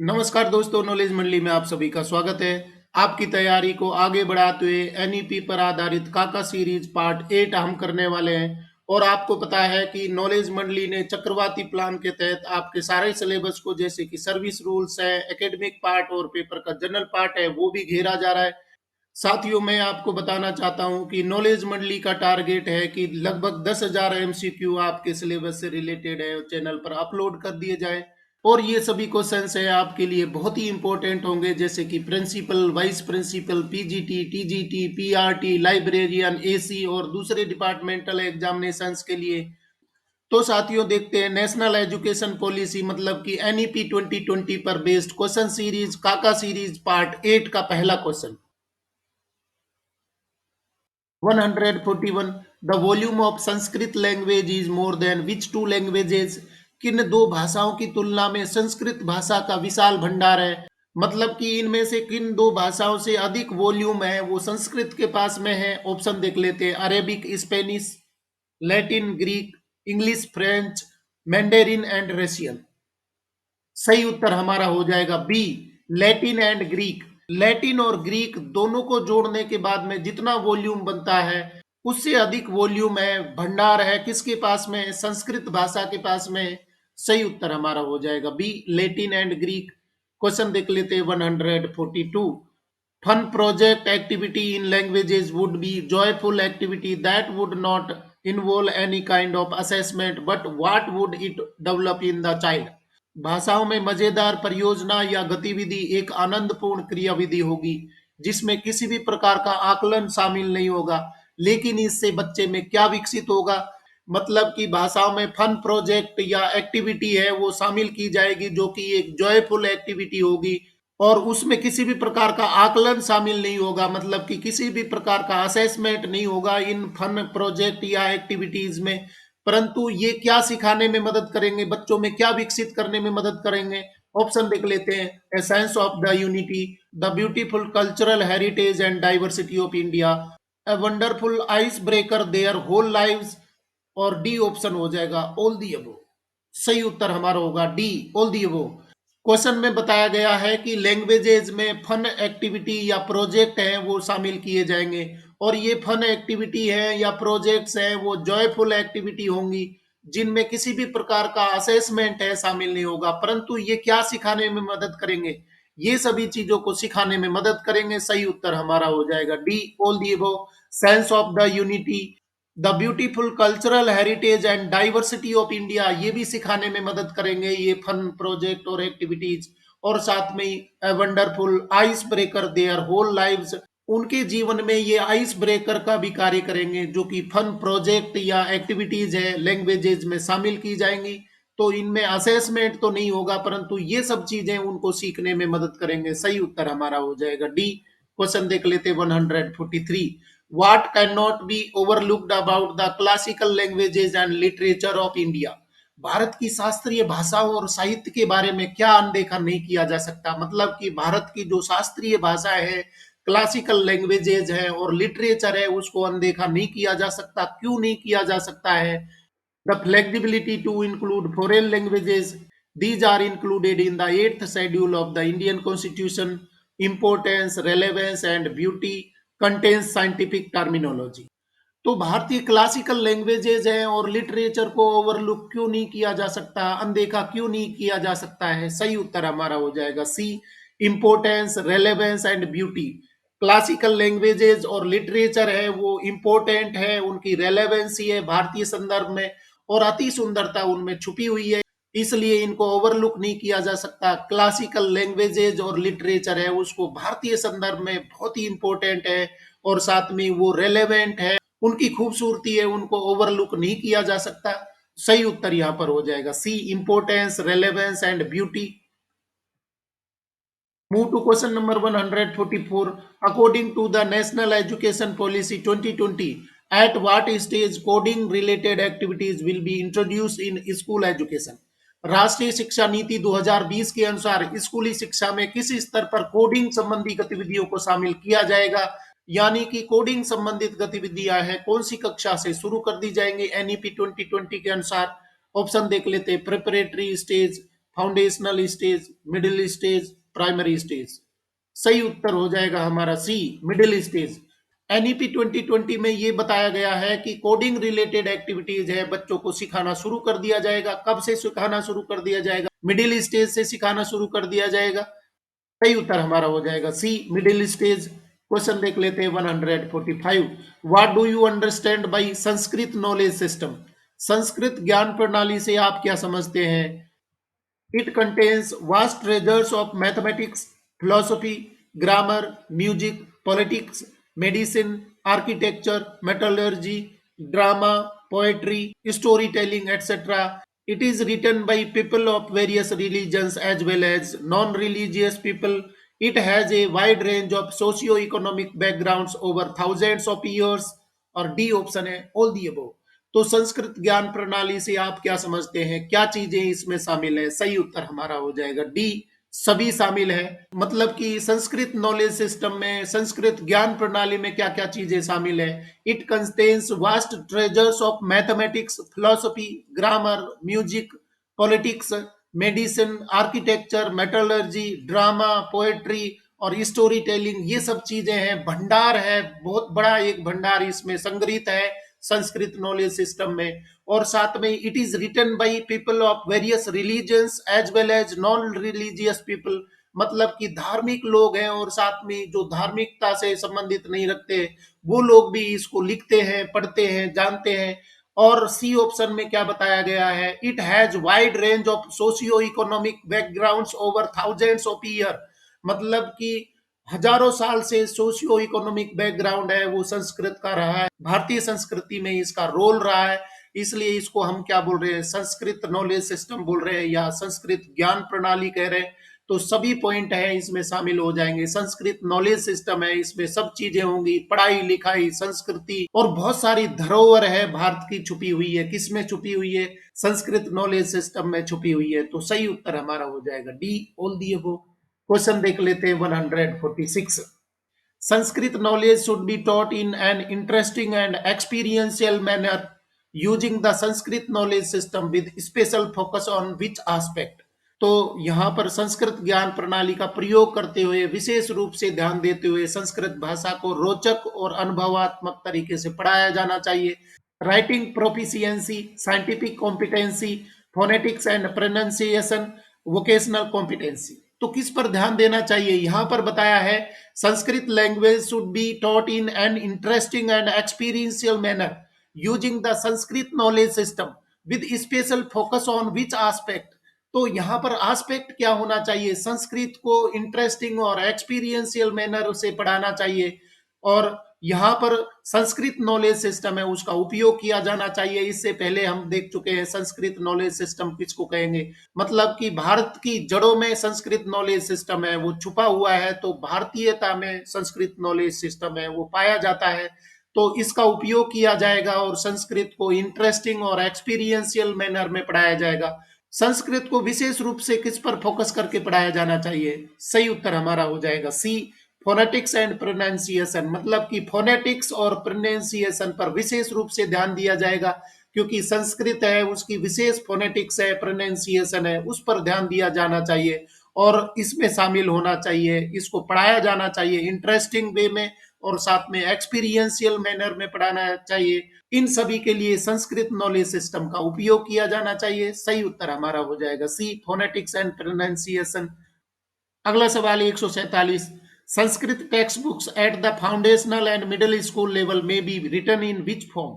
नमस्कार दोस्तों, नॉलेज मंडली में आप सभी का स्वागत है। आपकी तैयारी को आगे बढ़ाते हुए एनईपी पर आधारित काका सीरीज पार्ट 8 हम करने वाले हैं। और आपको पता है कि नॉलेज मंडली ने चक्रवाती प्लान के तहत आपके सारे सिलेबस को, जैसे कि सर्विस रूल्स है, एकेडमिक पार्ट और पेपर का जनरल पार्ट है, वो भी घेरा जा रहा है। साथियों, मैं आपको बताना चाहता हूं कि नॉलेज मंडली का टारगेट है कि लगभग 10,000 एमसीक्यू आपके सिलेबस से रिलेटेड है चैनल पर अपलोड कर दिए जाए। और ये सभी क्वेश्चंस है आपके लिए बहुत ही इंपॉर्टेंट होंगे, जैसे कि principal, vice principal, PGT, TGT, PRT, librarian, AC और दूसरे डिपार्टमेंटल एग्जामिनेशंस के लिए। तो साथियों, देखते हैं नेशनल एजुकेशन पॉलिसी मतलब कि एनईपी 2020 पर बेस्ड क्वेश्चन सीरीज काका सीरीज पार्ट 8 का पहला question. 141 the volume of Sanskrit language is more than which two languages. किन दो भाषाओं की तुलना में संस्कृत भाषा का विशाल भंडार है। मतलब कि इनमें से किन दो भाषाओं से अधिक वॉल्यूम है वो संस्कृत के पास में है। ऑप्शन देख लेते हैं, Arabic, Spanish, Latin, Greek, English, French, Mandarin and Russian. सही उत्तर हमारा हो जाएगा B, Latin and Greek. Latin और ग्रीक दोनों को जोड़ने के बाद में जितना वॉल्यूम बनता है उससे अधिक वॉल्यूम है, भंडार है किसके पास में है? संस्कृत भाषा के पास में है। सही उत्तर हमारा हो जाएगा B, Latin and Greek. Question देख लेते हैं 142। Fun project activity in languages would be joyful activity that would not involve any kind of assessment but what would it develop in the child. भाषाओं में मजेदार परियोजना या गतिविधि एक आनंदपूर्ण क्रियाविधि होगी जिसमें किसी भी प्रकार का आकलन शामिल नहीं होगा, लेकिन इससे बच्चे में क्या विकसित होगा? मतलब कि भाषाओं में फन प्रोजेक्ट या एक्टिविटी है वो शामिल की जाएगी जो कि एक जॉयफुल एक्टिविटी होगी, और उसमें किसी भी प्रकार का आकलन शामिल नहीं होगा, मतलब कि किसी भी प्रकार का असेसमेंट नहीं होगा इन फन प्रोजेक्ट या एक्टिविटीज में। परंतु ये क्या सिखाने में मदद करेंगे, बच्चों में क्या विकसित करने में मदद करेंगे? ऑप्शन देख लेते हैं, a sense of the unity, the beautiful cultural heritage and diversity of India, a wonderful ice breaker their whole lives, और डी ऑप्शन हो जाएगा ऑल दी अबव। सही उत्तर हमारा होगा D, all the above. Question में बताया गया है कि लैंग्वेजेज में फन एक्टिविटी या प्रोजेक्ट हैं वो शामिल किए जाएंगे, और ये फन एक्टिविटी है या प्रोजेक्ट्स हैं वो जॉयफुल एक्टिविटी होंगी जिनमें किसी भी प्रकार का असेसमेंट है शामिल नहीं होगा। परंतु ये क्या सिखाने में मदद करेंगे? ये सभी चीजों को सिखाने में मदद करेंगे। सही उत्तर हमारा हो जाएगा D, all the above. Sense of the unity, the beautiful cultural heritage and diversity of India, ये भी सिखाने में मदद करेंगे ये फन प्रोजेक्ट और एक्टिविटीज। और साथ में ही wonderful ice breaker their whole lives, उनके जीवन में ये आइस ब्रेकर का भी कार्य करेंगे जो कि फन प्रोजेक्ट या एक्टिविटीज है लैंग्वेजेज में शामिल की जाएंगी। तो इनमें असेसमेंट तो नहीं होगा, परंतु ये सब चीजें उनको सीखने में मदद करेंगे। सही उत्तर हमारा हो जाएगा डी। क्वेश्चन देख लेते 143। What cannot be overlooked about the classical languages and literature of India? Bharat की शास्त्रीय भाषाओं और साहित्य के बारे में क्या अनदेखा नहीं किया जा सकता? मतलब कि भारत की जो शास्त्रीय भाषा है, क्लासिकल लैंग्वेजेज है और लिटरेचर है, उसको अनदेखा नहीं किया जा सकता। क्यों नहीं किया जा सकता है? The flexibility to include foreign languages, these are included in the 8th schedule of the Indian Constitution. Importance, relevance and beauty contains scientific terminology. तो भारतीय क्लासिकल लैंग्वेजेज हैं और लिटरेचर को ओवरलुक क्यों नहीं किया जा सकता, अनदेखा क्यों नहीं किया जा सकता है? सही उत्तर हमारा हो जाएगा C, importance, relevance and beauty. Classical languages और लिटरेचर है वो इंपॉर्टेंट है, उनकी रेलेवेंसी है भारतीय संदर्भ में, और अति सुंदरता उनमें छुपी हुई है, इसलिए इनको ओवरलुक नहीं किया जा सकता। क्लासिकल लैंग्वेजेज और लिटरेचर है उसको भारतीय संदर्भ में बहुत ही इंपॉर्टेंट है, और साथ में वो रेलेवेंट है, उनकी खूबसूरती है, उनको ओवरलुक नहीं किया जा सकता। सही उत्तर यहां पर हो जाएगा C, importance, relevance and beauty. Move to question number 144. According to the National Education Policy 2020, at what stage coding related activities will be introduced in school education? राष्ट्रीय शिक्षा नीति 2020 के अनुसार स्कूली शिक्षा में किस स्तर पर कोडिंग संबंधी गतिविधियों को शामिल किया जाएगा? यानी कि कोडिंग संबंधित गतिविधियां हैं कौन सी कक्षा से शुरू कर दी जाएंगी एनईपी 2020 के अनुसार? ऑप्शन देख लेते हैं, preparatory stage, foundational stage, middle stage, primary stage. सही उत्तर हो जाएगा हमारा सी, मिडिल स्टेज। एनईपी 2020 में ये बताया गया है कि कोडिंग रिलेटेड एक्टिविटीज है बच्चों को सिखाना शुरू कर दिया जाएगा। कब से सिखाना शुरू कर दिया जाएगा? मिडिल स्टेज से सिखाना शुरू कर दिया जाएगा। सही उत्तर हमारा हो जाएगा सी, मिडिल स्टेज। क्वेश्चन देख लेते हैं 145। What do you understand by Sanskrit knowledge system? Sanskrit ज्ञान प्रणाली से आप क्या समझते हैं? It contains vast treasures of mathematics, philosophy, grammar, music, politics, medicine, architecture, metallurgy, drama, poetry, storytelling, etc. It is written by people of various religions as well as non-religious people. It has a wide range of socio-economic backgrounds over thousands of years. और D option है all the above. तो संस्कृत ज्ञान प्रणाली से आप क्या समझते हैं, क्या चीजें इसमें शामिल है? सही उत्तर हमारा हो जाएगा डी, सभी शामिल है। मतलब कि संस्कृत नॉलेज सिस्टम में, संस्कृत ज्ञान प्रणाली में क्या क्या चीजें शामिल है? It contains vast treasures of mathematics, philosophy, grammar, music, politics, medicine, architecture, metallurgy, drama, poetry और स्टोरी टेलिंग। ये सब चीजें हैं, भंडार है, बहुत बड़ा एक भंडार इसमें संग्रहित है संस्कृत नॉलेज सिस्टम में। और साथ में it is written by people of various religions as well as non religious people. मतलब कि धार्मिक लोग हैं और साथ में जो धार्मिकता से संबंधित नहीं रखते वो लोग भी इसको लिखते हैं, पढ़ते हैं, जानते हैं। और सी ऑप्शन में क्या बताया गया है? It has wide range of socio economic backgrounds over thousands of year. मतलब कि हजारों साल से सोशियो इकोनॉमिक बैकग्राउंड है वो संस्कृत का रहा है, भारतीय संस्कृति में इसका रोल रहा है। इसलिए इसको हम क्या बोल रहे हैं? संस्कृत नॉलेज सिस्टम बोल रहे हैं या संस्कृत ज्ञान प्रणाली कह रहे हैं। तो सभी पॉइंट है इसमें शामिल हो जाएंगे। संस्कृत नॉलेज सिस्टम है, इसमें सब चीजें होंगी, पढ़ाई लिखाई, संस्कृति और बहुत सारी धरोहर है भारत की छुपी हुई है। किसमें छुपी हुई है? संस्कृत नॉलेज सिस्टम में छुपी हुई है। तो सही उत्तर हमारा हो जाएगा D, all the above. Question देख लेते हैं 146। Sanskrit knowledge should be taught in an interesting and experiential manner using the Sanskrit knowledge system with special focus on which aspect? तो यहाँ पर संस्कृत ज्ञान प्रणाली का प्रयोग करते हुए, विशेष रूप से ध्यान देते हुए संस्कृत भाषा को रोचक और अनुभवात्मक तरीके से पढ़ाया जाना चाहिए। Writing proficiency, scientific competency, phonetics and pronunciation, vocational competency. तो किस पर ध्यान देना चाहिए? यहाँ पर बताया है Sanskrit language should be taught in an interesting and experiential manner using the Sanskrit knowledge system with special focus on which aspect. तो यहाँ पर आस्पेक्ट क्या होना चाहिए? संस्कृत को इंटरेस्टिंग और एक्सपीरियंशियल मैनर से पढ़ाना चाहिए। और यहाँ पर संस्कृत नॉलेज सिस्टम है उसका उपयोग किया जाना चाहिए। इससे पहले हम देख चुके हैं संस्कृत नॉलेज सिस्टम किसको कहेंगे। मतलब कि भारत की जड़ों में संस्कृत नॉलेज सिस्टम है वो छुपा हुआ है, तो भारतीयता में संस्कृत नॉलेज सिस्टम है वो पाया जाता है। तो इसका उपयोग किया जाएगा और संस्कृत को इंटरेस्टिंग और एक्सपीरियंशियल मैनर में पढ़ाया जाएगा। संस्कृत को विशेष रूप से किस पर फोकस करके पढ़ाया जाना चाहिए? सही उत्तर हमारा हो जाएगा सी, फोनेटिक्स एंड प्रोनाउंसिएशन। मतलब कि फोनेटिक्स और प्रोनाउंसिएशन पर विशेष रूप से ध्यान दिया जाएगा, क्योंकि संस्कृत है उसकी विशेष फोनेटिक्स है, प्रोनाउंसिएशन है, उस पर ध्यान दिया जाना चाहिए और इसमें शामिल होना चाहिए। इसको पढ़ाया जाना चाहिए इंटरेस्टिंग वे में और साथ में एक्सपीरियंशियल मैनर में पढ़ाना चाहिए। इन सभी के लिए संस्कृत नॉलेज सिस्टम का उपयोग किया जाना चाहिए। सही उत्तर हमारा हो जाएगा सी, फोनेटिक्स एंड प्रोनाउंसिएशन। अगला सवाल 147। Sanskrit text books at the foundational and middle school level में be written in which form?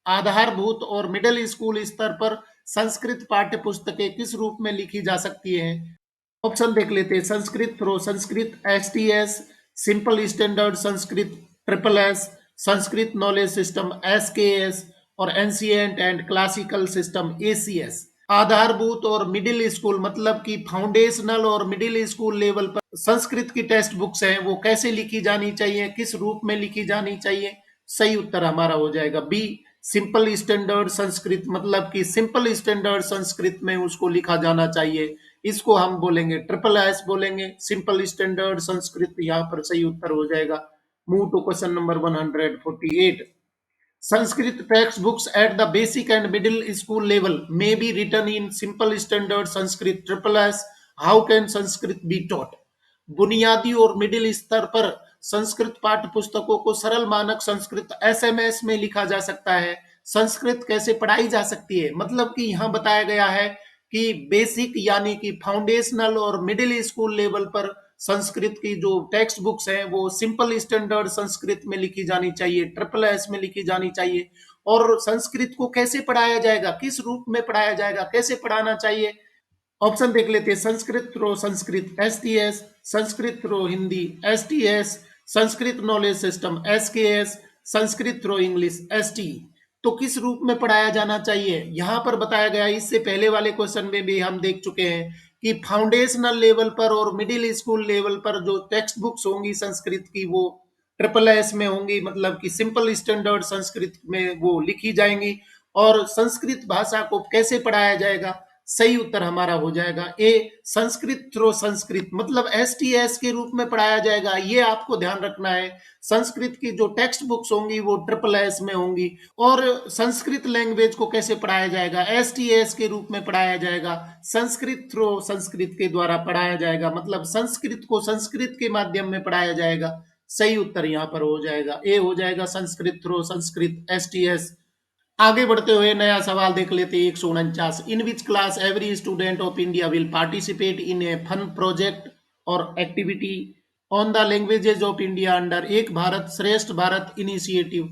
आधारभूत और मिडिल स्कूल स्तर पर संस्कृत पाठ्य पुस्तकें किस रूप में लिखी जा सकती हैं? ऑप्शन देख लेते हैं। Sanskrit pro, Sanskrit STS, simple standard Sanskrit triple S, Sanskrit knowledge system SKS और ancient and classical system ACS. आधारभूत और मिडिल स्कूल मतलब कि फाउंडेशनल और मिडिल स्कूल लेवल पर संस्कृत की टेक्स्ट बुक्स हैं वो कैसे लिखी जानी चाहिए, किस रूप में लिखी जानी चाहिए? सही उत्तर हमारा हो जाएगा बी, सिंपल स्टैंडर्ड संस्कृत। मतलब कि सिंपल स्टैंडर्ड संस्कृत में उसको लिखा जाना चाहिए। इसको हम बोलेंगे ट्रिपल एस बोलेंगे, सिंपल स्टैंडर्ड संस्कृत। यहाँ पर सही उत्तर हो जाएगा। Move to question number 148। Sanskrit textbooks at the basic and middle school level may be written in simple standard Sanskrit triple S. How can Sanskrit be taught? बुनियादी और middle स्तर पर संस्कृत पाठ्य पुस्तकों को सरल मानक संस्कृत एसएमएस में लिखा जा सकता है। संस्कृत कैसे पढ़ाई जा सकती है, मतलब कि यहाँ बताया गया है कि बेसिक यानी कि फाउंडेशनल और मिडिल स्कूल लेवल पर संस्कृत की जो टेक्स्ट बुक्स हैं वो सिंपल स्टैंडर्ड संस्कृत में लिखी जानी चाहिए, ट्रिपल एस में लिखी जानी चाहिए। और संस्कृत को कैसे पढ़ाया जाएगा, किस रूप में पढ़ाया जाएगा, कैसे पढ़ाना चाहिए? ऑप्शन देख लेते हैं। Sanskrit through Sanskrit STS, Sanskrit through Hindi STS, Sanskrit knowledge system SKS, Sanskrit through English ST. तो किस रूप में पढ़ाया जाना चाहिए यहां पर बताया गया है। इससे पहले वाले क्वेश्चन में भी हम देख चुके हैं कि फाउंडेशनल लेवल पर और मिडिल स्कूल लेवल पर जो टेक्स्ट बुक्स होंगी संस्कृत की वो ट्रिपल एस में होंगी, मतलब कि सिंपल स्टैंडर्ड संस्कृत में वो लिखी जाएंगी। और संस्कृत भाषा को कैसे पढ़ाया जाएगा? सही उत्तर हमारा हो जाएगा ए, संस्कृत थ्रो संस्कृत, मतलब एसटीएस के रूप में पढ़ाया जाएगा। ये आपको ध्यान रखना है। संस्कृत की जो टेक्स्ट बुक्स होंगी वो ट्रिपल एस में होंगी। और संस्कृत लैंग्वेज को कैसे पढ़ाया जाएगा? एसटीएस के रूप में पढ़ाया जाएगा। संस्कृत थ्रो संस्कृत के द्वारा पढ़ाया जाएगा, मतलब संस्कृत को संस्कृत के माध्यम में पढ़ाया जाएगा। सही उत्तर यहाँ पर हो जाएगा ए, हो जाएगा संस्कृत थ्रो संस्कृत एसटीएस। आगे बढ़ते हुए नया सवाल देख लेते हैं 149। In which class every student of India will participate in a fun project और activity on the languages of India under Ek Bharat श्रेष्ठ भारत इनिशिएटिव।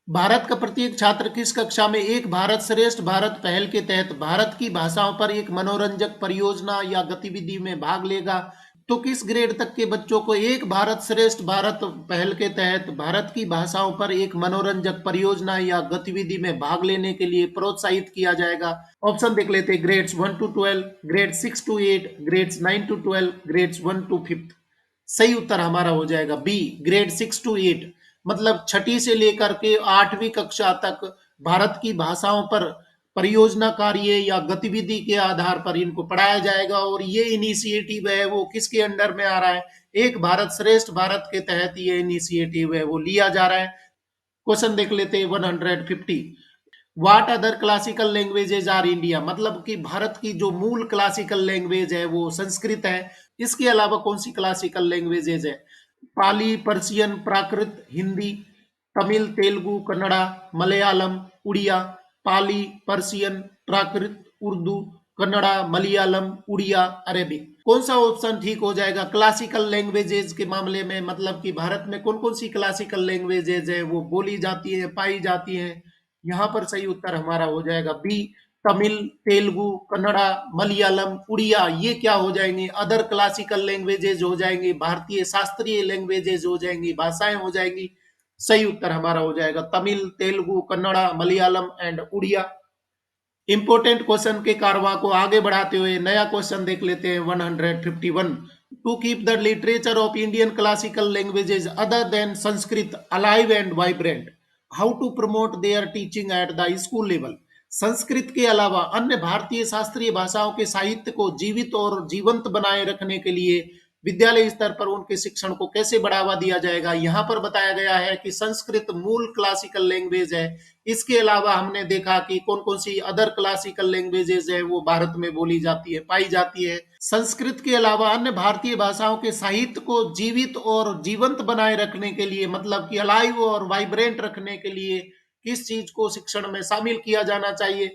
भारत का प्रत्येक छात्र किस कक्षा में एक भारत श्रेष्ठ भारत पहल के तहत भारत की भाषाओं पर एक मनोरंजक परियोजना या गतिविधि में भाग लेगा? तो किस ग्रेड तक के बच्चों को एक भारत श्रेष्ठ भारत पहल के तहत भारत की भाषाओं पर एक मनोरंजक परियोजना या गतिविधि में भाग लेने के लिए प्रोत्साहित किया जाएगा? ऑप्शन देख लेते हैं। Grades 1 to 12, grade 6 to 8, grades 9 to 12, grades 1 to 5। सही उत्तर हमारा हो जाएगा बी, ग्रेड 6 टू 8, मतलब छठी से लेकर के 8वीं कक्षा तक भारत की भाषाओं पर परियोजना कार्य या गतिविधि के आधार पर इनको पढ़ाया जाएगा। और ये इनिशिएटिव है वो किसके अंडर में आ रहा है? एक भारत श्रेष्ठ भारत के तहत ये इनिशिएटिव है वो लिया जा रहा है। क्वेश्चन देख लेते हैं 150। What other classical languages R India, मतलब कि भारत की जो मूल क्लासिकल लैंग्वेज है वो संस्कृत है। इसके अलावा कौन सी क्लासिकल लैंग्वेजेज है? पाली, पर्शियन, प्राकृत, हिंदी, तमिल, तेलुगु, कन्नड़ा, मलयालम, उड़िया। पाली, पर्शियन, प्राकृत, उर्दू, कन्नड़ा, मलयालम, उड़िया, अरेबिक। कौन सा ऑप्शन ठीक हो जाएगा क्लासिकल लैंग्वेजेज के मामले में, मतलब कि भारत में कौन कौन सी क्लासिकल लैंग्वेजेज है वो बोली जाती है, पाई जाती है? यहाँ पर सही उत्तर हमारा हो जाएगा बी, तमिल, तेलुगु, कन्नड़ा, मलयालम, उड़िया। ये क्या हो जाएंगे? अदर क्लासिकल लैंग्वेजेज हो जाएंगी, भारतीय शास्त्रीय लैंग्वेजेज हो जाएंगी, भाषाएं हो जाएंगी। सही उत्तर हमारा हो जाएगा Tamil, Telugu, Kannada, Malayalam and Odia. Important question के कारवा को आगे बढ़ाते हुए नया क्वेश्चन देख लेते हैं 151। To keep the literature of Indian classical languages other than Sanskrit alive and vibrant, how to promote their teaching at the school level. Sanskrit के अलावा अन्य भारतीय शास्त्रीय भाषाओं के साहित्य को जीवित और जीवंत बनाए रखने के लिए विद्यालय स्तर पर उनके शिक्षण को कैसे बढ़ावा दिया जाएगा? यहाँ पर बताया गया है कि संस्कृत मूल क्लासिकल लैंग्वेज है। इसके अलावा हमने देखा कि कौन कौन सी अदर क्लासिकल लैंग्वेजेज है वो भारत में बोली जाती है, पाई जाती है। संस्कृत के अलावा अन्य भारतीय भाषाओं के साहित्य को जीवित और जीवंत बनाए रखने के लिए, मतलब कि अलाइव और वाइब्रेंट रखने के लिए किस चीज को शिक्षण में शामिल किया जाना चाहिए?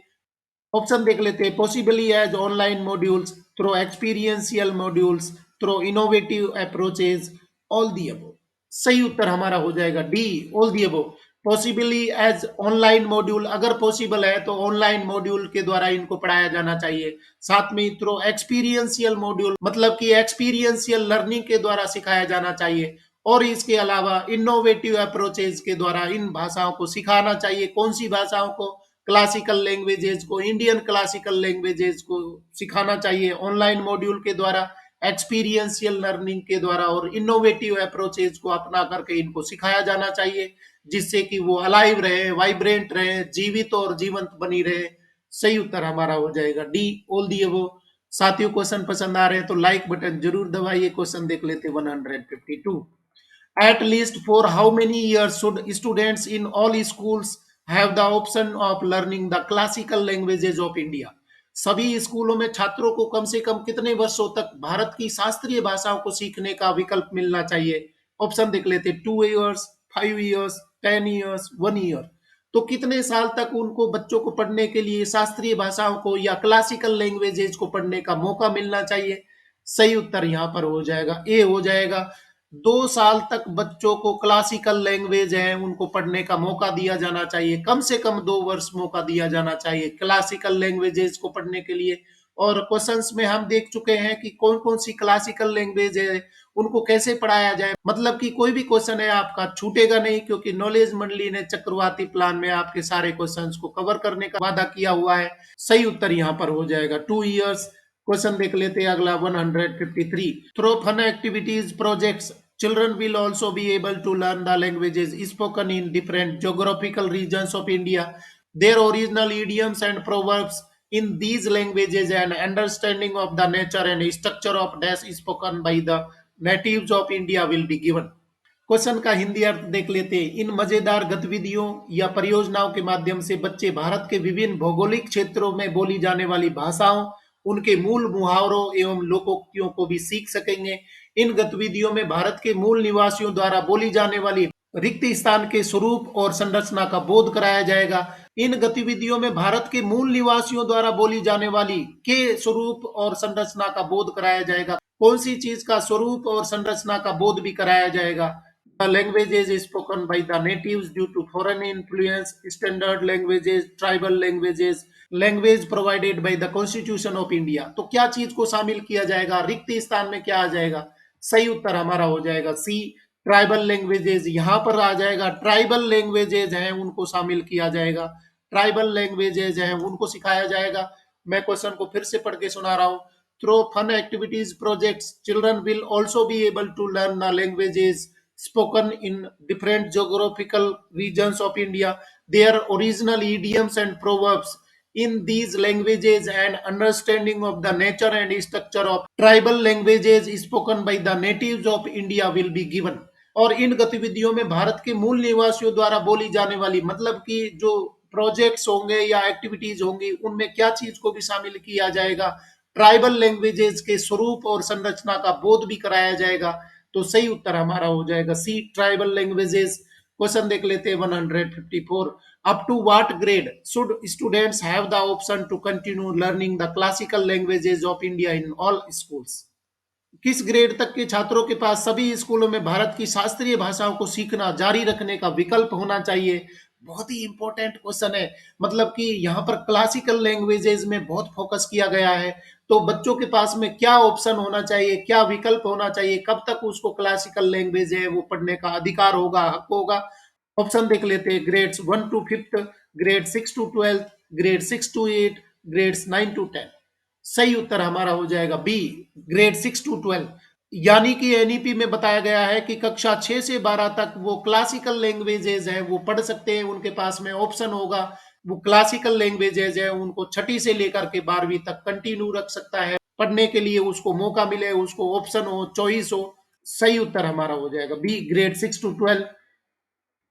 ऑप्शन देख लेते हैं। Possibly as online modules, through experiential modules, through innovative approaches, all the above. सही उत्तर हमारा हो जाएगा D, all the above. Possibly as online module, अगर पॉसिबल है तो ऑनलाइन मॉड्यूल के द्वारा इनको पढ़ाया जाना चाहिए। साथ में थ्रो एक्सपीरियंशियल मॉड्यूल, मतलब कि एक्सपीरियंशियल लर्निंग के द्वारा सिखाया जाना चाहिए। और इसके अलावा इनोवेटिव अप्रोचेज के द्वारा इन भाषाओं को सिखाना चाहिए। कौन सी भाषाओं को? क्लासिकल लैंग्वेजेज को, इंडियन क्लासिकल लैंग्वेजेज को सिखाना चाहिए ऑनलाइन मॉड्यूल के द्वारा, एक्सपीरियंशियल लर्निंग के द्वारा और इनोवेटिव अप्रोचेज को अपना करके इनको सिखाया जाना चाहिए, जिससे कि वो अलाइव रहे, वाइब्रेंट रहे, जीवित और जीवंत बनी रहे। सही उत्तर हमारा हो जाएगा डी, ऑल दी अबव। साथियों क्वेश्चन पसंद आ रहे हैं तो लाइक बटन जरूर दबाइए। क्वेश्चन देख लेते 152। At least for how many years should students in all schools have the option of learning the classical languages of India. सभी स्कूलों में छात्रों को कम से कम कितने वर्षों तक भारत की शास्त्रीय भाषाओं को सीखने का विकल्प मिलना चाहिए? ऑप्शन देख लेते, 2 ईयर्स, 5 ईयर्स, 10 ईयर्स, 1 ईयर। तो कितने साल तक उनको बच्चों को पढ़ने के लिए शास्त्रीय भाषाओं को या क्लासिकल लैंग्वेजेज को पढ़ने का मौका मिलना चाहिए? सही उत्तर यहाँ पर हो जाएगा ए हो जाएगा। 2 साल तक बच्चों को क्लासिकल लैंग्वेज है उनको पढ़ने का मौका दिया जाना चाहिए, कम से कम 2 वर्ष मौका दिया जाना चाहिए क्लासिकल लैंग्वेजेस को पढ़ने के लिए। और क्वेश्चंस में हम देख चुके हैं कि कौन कौन सी क्लासिकल लैंग्वेज है, उनको कैसे पढ़ाया जाए, मतलब कि कोई भी क्वेश्चन है आपका छूटेगा नहीं, क्योंकि नॉलेज मंडली ने चक्रवाती प्लान में आपके सारे क्वेश्चंस को कवर करने का वादा किया हुआ है। सही उत्तर यहाँ पर हो जाएगा 2 ईयर्स। क्वेश्चन देख लेते हैं अगला 153। Through fun activities projects children will also be able to learn the languages spoken in different geographical regions of India, their original idioms and proverbs in these languages, and understanding of the nature and structure of dash spoken by the natives of India will be given। Question का हिंदी अर्थ देख लेते हैं। इन मजेदार गतिविधियों या परियोजनाओं के माध्यम से बच्चे भारत के विभिन्न भौगोलिक क्षेत्रों में बोली जाने वाली भाषाओं, उनके मूल मुहावरों एवं लोकोक्तियों को भी सीख सकेंगे। इन गतिविधियों में भारत के मूल निवासियों द्वारा बोली जाने वाली रिक्त स्थान के स्वरूप और संरचना का बोध कराया जाएगा। इन गतिविधियों में भारत के मूल निवासियों द्वारा बोली जाने वाली के स्वरूप और संरचना का बोध कराया जाएगा। कौन सी चीज का स्वरूप और संरचना का बोध भी कराया जाएगा? The languages is spoken by the natives due to foreign influence, standard languages, tribal languages, language provided by the constitution of India. तो क्या चीज को शामिल किया जाएगा? रिक्त स्थान में क्या आ जाएगा? सही उत्तर हमारा हो जाएगा सी, ट्राइबल लैंग्वेजेज। यहां पर आ जाएगा ट्राइबल लैंग्वेजेज हैं उनको शामिल किया जाएगा, ट्राइबल लैंग्वेजेज हैं उनको सिखाया जाएगा। मैं क्वेश्चन को फिर से पढ़ के सुना रहा हूँ। Through fun activities projects children will also be able to learn the languages spoken in different geographical regions of India, their original idioms and proverbs in these languages, and understanding of the nature and structure of tribal languages spoken by the natives of India will be given। और इन गतिविधियों में भारत के मूल निवासियों द्वारा बोली जाने वाली, मतलब कि जो प्रोजेक्ट्स होंगे या एक्टिविटीज होंगी, उनमें क्या चीज को भी शामिल किया जाएगा? ट्राइबल लैंग्वेजेस के स्वरूप और संरचना का बोध भी कराया जाएगा। तो सही उत्तर हमारा हो जाएगा सी, ट्राइबल लैंग्वेजेस। क्वेश्चन देख लेते हैं 154। Up to what grade should students have the option to continue learning the classical languages of India in all schools? किस ग्रेड तक के छात्रों के पास सभी स्कूलों में भारत की शास्त्रीय भाषाओं को सीखना जारी रखने का विकल्प होना चाहिए? बहुत ही इंपॉर्टेंट क्वेश्चन है। मतलब कि यहाँ पर क्लासिकल लैंग्वेजेस में बहुत फोकस किया गया है। तो बच्चों के पास में क्या ऑप्शन होना चाहिए, क्या विकल्प होना चाहिए, कब तक उसको क्लासिकल लैंग्वेज है वो पढ़ने का अधिकार होगा, हक होगा? ऑप्शन देख लेते हैं। Grades 1 to 5, grade 6 to 12, grade 6 to 8, grades 9 to 10। सही उत्तर हमारा हो जाएगा बी, ग्रेड 6 to 12। यानी कि एनईपी में बताया गया है कि कक्षा 6 से 12 तक वो क्लासिकल लैंग्वेजेज है वो पढ़ सकते हैं, उनके पास में ऑप्शन होगा। वो क्लासिकल लैंग्वेजेज है उनको छठी से लेकर के 12वीं तक कंटिन्यू रख सकता है पढ़ने के लिए, उसको मौका मिले, उसको ऑप्शन हो, चॉइस हो। सही उत्तर हमारा हो जाएगा बी, ग्रेड 6 to 12।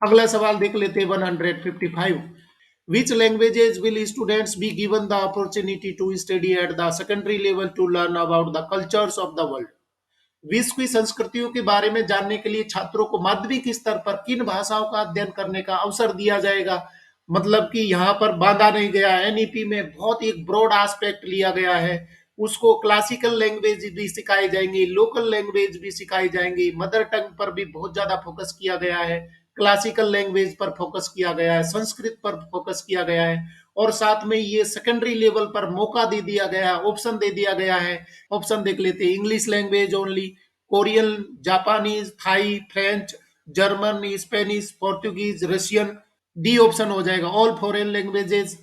अगला सवाल देख लेते हैं 155। Which languages will students be given the opportunity to study at the secondary level to learn about the cultures of the world? विश्व की संस्कृतियों के बारे में जानने के लिए छात्रों को माध्यमिक स्तर पर किन भाषाओं का अध्ययन करने का अवसर दिया जाएगा? मतलब कि यहाँ पर बांधा नहीं गया, एनईपी में बहुत एक ब्रॉड एस्पेक्ट लिया गया है। उसको क्लासिकल लैंग्वेज भी सिखाई जाएंगी, लोकल लैंग्वेज भी सिखाई जाएंगी, मदर टंग पर भी बहुत ज्यादा फोकस किया गया है, क्लासिकल लैंग्वेज पर फोकस किया गया है, संस्कृत पर फोकस किया गया है, और साथ में ये सेकेंडरी लेवल पर मौका दे दिया गया, ऑप्शन दे दिया गया है। ऑप्शन देख लेते हैं। English language only, Korean, Japanese, Thai, French, German, Spanish, Portuguese, Russian. D option हो जाएगा ऑल फॉरेन लैंग्वेजेस।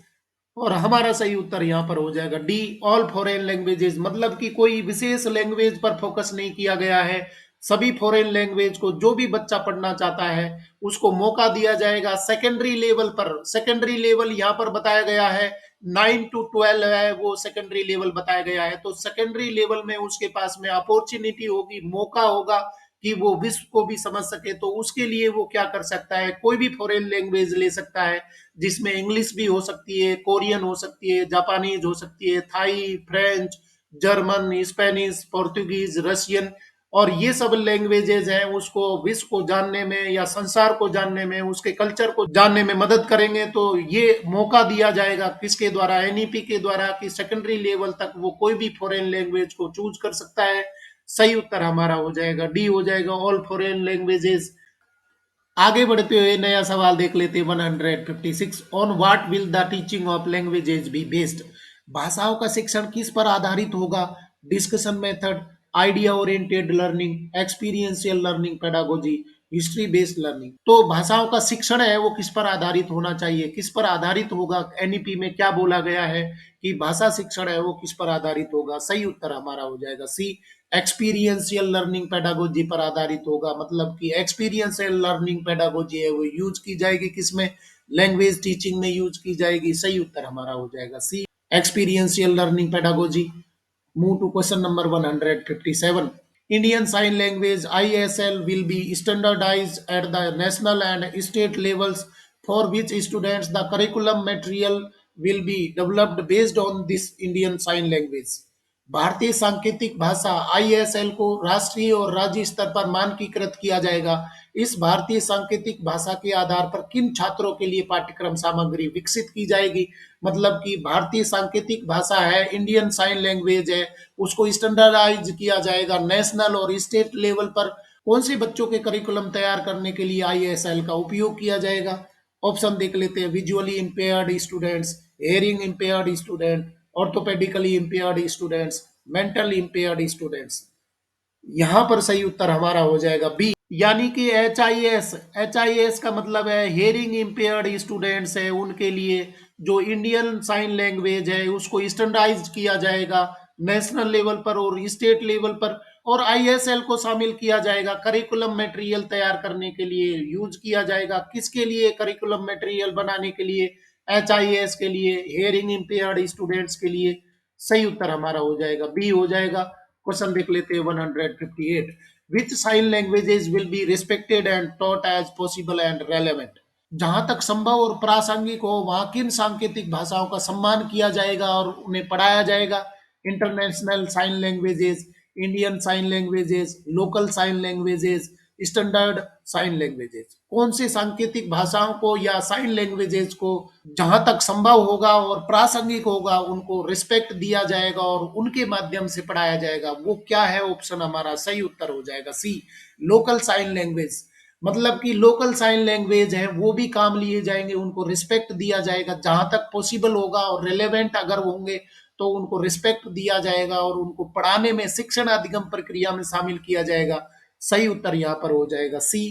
और हमारा सही उत्तर यहाँ पर हो जाएगा डी, ऑल फॉरेन लैंग्वेजेस। मतलब कि कोई विशेष लैंग्वेज पर फोकस नहीं किया गया है, सभी फॉरेन लैंग्वेज को जो भी बच्चा पढ़ना चाहता है उसको मौका दिया जाएगा सेकेंडरी लेवल पर। सेकेंडरी लेवल यहाँ पर बताया गया है 9 to 12 है, वो सेकेंडरी लेवल बताया गया है। तो सेकेंडरी लेवल में उसके पास में अपॉर्चुनिटी होगी, मौका होगा कि वो विश्व को भी समझ सके, तो उसके लिए वो क्या कर सकता है, कोई भी फॉरेन लैंग्वेज ले सकता है, जिसमें इंग्लिश भी हो सकती है, कोरियन हो सकती है, जापानीज हो सकती है, Thai, French, German, Spanish, Portuguese, Russian, और ये सब लैंग्वेजेज हैं उसको विश्व को जानने में या संसार को जानने में, उसके कल्चर को जानने में मदद करेंगे। तो ये मौका दिया जाएगा किसके द्वारा, एनईपी के द्वारा, कि सेकेंडरी लेवल तक वो कोई भी फॉरेन लैंग्वेज को चूज कर सकता है। सही उत्तर हमारा हो जाएगा डी, हो जाएगा ऑल फॉरेन लैंग्वेजेस। आगे बढ़ते हुए नया सवाल देख लेते हैं 156, on what will the teaching of languages be based. भाषाओं का शिक्षण किस पर आधारित होगा? Discussion method, idea oriented learning, experiential learning, pedagogy, history based learning. तो भाषाओं का शिक्षण है वो किस पर आधारित होना चाहिए, किस पर आधारित होगा? एनईपी में क्या बोला गया है कि भाषा शिक्षण है वो किस पर आधारित होगा? सही उत्तर हमारा हो जाएगा सी, एक्सपीरियंशियल लर्निंग पेडागोजी पर आधारित होगा। मतलब कि एक्सपीरियंशियल लर्निंग पेडागोजी है वो यूज की जाएगी किसमें? लैंग्वेज टीचिंग में यूज की जाएगी। सही उत्तर हमारा हो जाएगा C, experiential learning pedagogy. Move to question number 157. Indian Sign Language ISL will be standardized at the national and state levels, for which students the curriculum material will be developed based on this Indian Sign Language. भारतीय सांकेतिक भाषा ISL को राष्ट्रीय और राज्य स्तर पर मानकीकृत किया जाएगा। इस भारतीय सांकेतिक भाषा के आधार पर किन छात्रों के लिए पाठ्यक्रम सामग्री विकसित की जाएगी? मतलब कि भारतीय सांकेतिक भाषा है, इंडियन साइन लैंग्वेज है, उसको स्टैंडर्डाइज किया जाएगा नेशनल और स्टेट लेवल पर। कौन से बच्चों के करिकुलम तैयार करने के लिए आईएसएल का उपयोग किया जाएगा? ऑप्शन देख लेते हैं। Visually impaired students, hearing impaired student, orthopaedically impaired students, mental impaired students. यहां पर सही उत्तर हमारा हो जाएगा बी, यानी कि एच आई एस का मतलब है हेयरिंग इम्पेयर्ड स्टूडेंट्स है उनके लिए जो इंडियन साइन लैंग्वेज है उसको स्टैंडर्डाइज किया जाएगा नेशनल लेवल पर और स्टेट लेवल पर, और आईएसएल को शामिल किया जाएगा करिकुलम मटेरियल तैयार करने के लिए, यूज किया जाएगा किसके लिए? करिकुलम मटेरियल बनाने के लिए, एच आई एस के लिए, हेयरिंग इम्पेयर्ड स्टूडेंट्स के लिए। सही उत्तर हमारा हो जाएगा बी, हो जाएगा। क्वेश्चन देख लेते हैं 158, which sign languages will be respected and taught as possible and relevant. जहां तक संभव और प्रासंगिक हो वहां किन सांकेतिक भाषाओं का सम्मान किया जाएगा और उन्हें पढ़ाया जाएगा? International sign languages, Indian sign languages, local sign languages, standard sign languages. कौन से सांकेतिक भाषाओं को या साइन लैंग्वेजेस को जहां तक संभव होगा और प्रासंगिक होगा उनको रिस्पेक्ट दिया जाएगा और उनके माध्यम से पढ़ाया जाएगा? वो क्या है? ऑप्शन हमारा सही उत्तर हो जाएगा सी, लोकल साइन लैंग्वेज। मतलब कि लोकल साइन लैंग्वेज है वो भी काम लिए जाएंगे, उनको रिस्पेक्ट दिया जाएगा जहां तक पॉसिबल होगा, और रिलेवेंट अगर होंगे तो उनको रिस्पेक्ट दिया जाएगा और उनको पढ़ाने में शिक्षण अधिगम प्रक्रिया में शामिल किया जाएगा। सही उत्तर यहाँ पर हो जाएगा सी,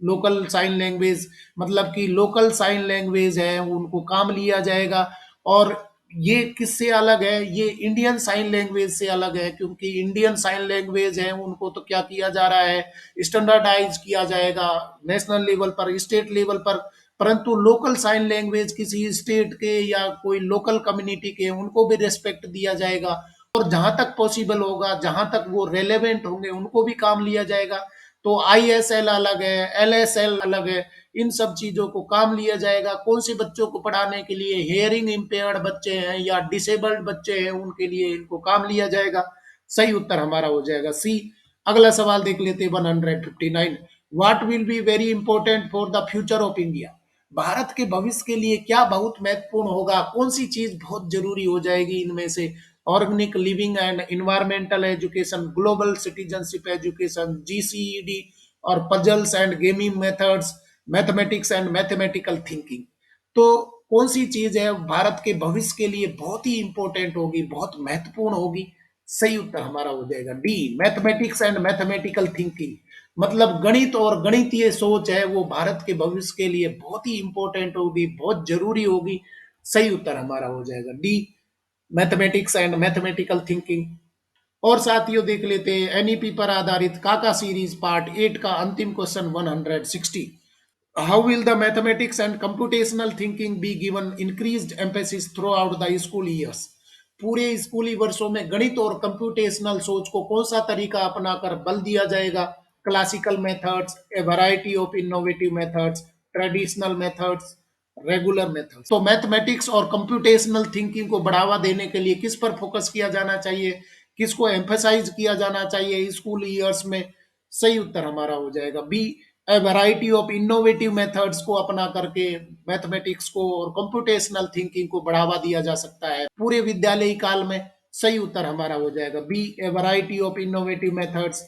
लोकल साइन लैंग्वेज। मतलब कि लोकल साइन लैंग्वेज है उनको काम लिया जाएगा। और ये किससे अलग है? ये इंडियन साइन लैंग्वेज से अलग है, क्योंकि इंडियन साइन लैंग्वेज है उनको तो क्या किया जा रहा है, स्टैंडर्डाइज किया जाएगा नेशनल लेवल पर, स्टेट लेवल पर। परंतु लोकल साइन लैंग्वेज किसी स्टेट के या कोई लोकल कम्युनिटी के उनको भी रिस्पेक्ट दिया जाएगा, और जहां तक पॉसिबल होगा, जहां तक वो रेलेवेंट होंगे उनको भी काम लिया जाएगा। तो आईएसएल अलग है, एलएसएल अलग है, इन सब चीजों को काम लिया जाएगा। कौन से बच्चों को पढ़ाने के लिए? हेयरिंग इम्पेयर्ड बच्चे हैं या डिसेबल्ड बच्चे हैं उनके लिए इनको काम लिया जाएगा। सही उत्तर हमारा हो जाएगा सी। अगला सवाल देख लेते हैं 159, what will be very important for the future of India. Bharat के भविष्य के लिए क्या बहुत महत्वपूर्ण होगा? कौन सी चीज बहुत जरूरी हो जाएगी इनमें से? Organic living and environmental education, global citizenship education, GCED, और puzzles and gaming methods, mathematics and mathematical thinking. तो कौन सी चीज है भारत के भविष्य के लिए बहुत ही इंपॉर्टेंट होगी, बहुत महत्वपूर्ण होगी? सही उत्तर हमारा हो जाएगा D, mathematics and mathematical thinking. मतलब गणित और गणितीय सोच है वो भारत के भविष्य के लिए बहुत ही इंपॉर्टेंट होगी, बहुत जरूरी होगी। सही उत्तर हमारा हो जाएगा D, mathematics and mathematical thinking. और साथियों देख लेते हैं एनईपी पर आधारित काका सीरीज पार्ट 8 का अंतिम question 160, how will the mathematics and computational thinking be given increased emphasis through out the school years. पूरे स्कूली वर्षों में गणित और कंप्यूटेशनल सोच को कौन सा तरीका अपनाकर बल दिया जाएगा? classical methods, a variety of innovative methods, traditional methods, regular methods. तो मैथमेटिक्स और कंप्यूटेशनल थिंकिंग को बढ़ावा देने के लिए किस पर फोकस किया जाना चाहिए, किसको एम्फेसाइज किया जाना चाहिए स्कूल ईयर्स में? सही उत्तर हमारा हो जाएगा B, a variety of innovative methods को अपना करके मैथमेटिक्स को और कंप्यूटेशनल थिंकिंग को बढ़ावा दिया जा सकता है पूरे विद्यालयी काल में। सही उत्तर हमारा हो जाएगा B, a variety of innovative methods.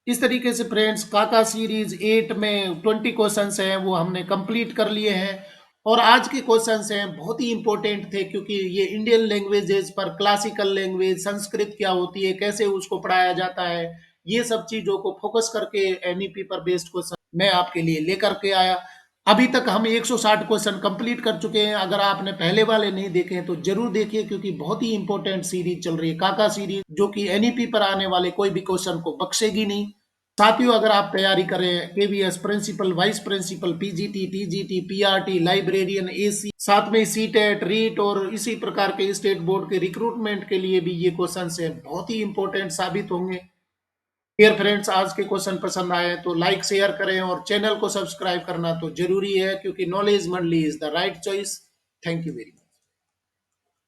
इस तरीके से फ्रेंड्स काका सीरीज 8 में 20 क्वेश्चंस हैं वो हमने कंप्लीट कर लिए हैं। और आज के क्वेश्चंस हैं बहुत ही इंपॉर्टेंट थे क्योंकि ये इंडियन लैंग्वेजेस पर क्लासिकल लैंग्वेज संस्कृत क्या होती है, कैसे उसको पढ़ाया जाता है, ये सब चीजों को फोकस करके एनईपी पर बेस्ड क्वेश्चन मैं आपके लिए लेकर के आया। अभी तक हम 160 क्वेश्चन कंप्लीट कर चुके हैं। अगर आपने पहले वाले नहीं देखे हैं तो जरूर देखिए क्योंकि बहुत ही इंपॉर्टेंट सीरीज चल रही है काका सीरीज, जो कि एनईपी पर आने वाले कोई भी क्वेश्चन को बख्शेगी नहीं। साथियों अगर आप तैयारी करें KVS principal, vice principal, PGT, TGT, PRT, librarian, AC, साथ में सीटेट, रीट और इसी प्रकार के स्टेट बोर्ड के रिक्रूटमेंट के लिए भी ये क्वेश्चन से बहुत ही इंपॉर्टेंट साबित होंगे। डियर फ्रेंड्स, आज के क्वेश्चन पसंद आए तो लाइक शेयर करें और चैनल को सब्सक्राइब करना तो जरूरी है क्योंकि नॉलेज मंडली is the right choice. Thank you very much.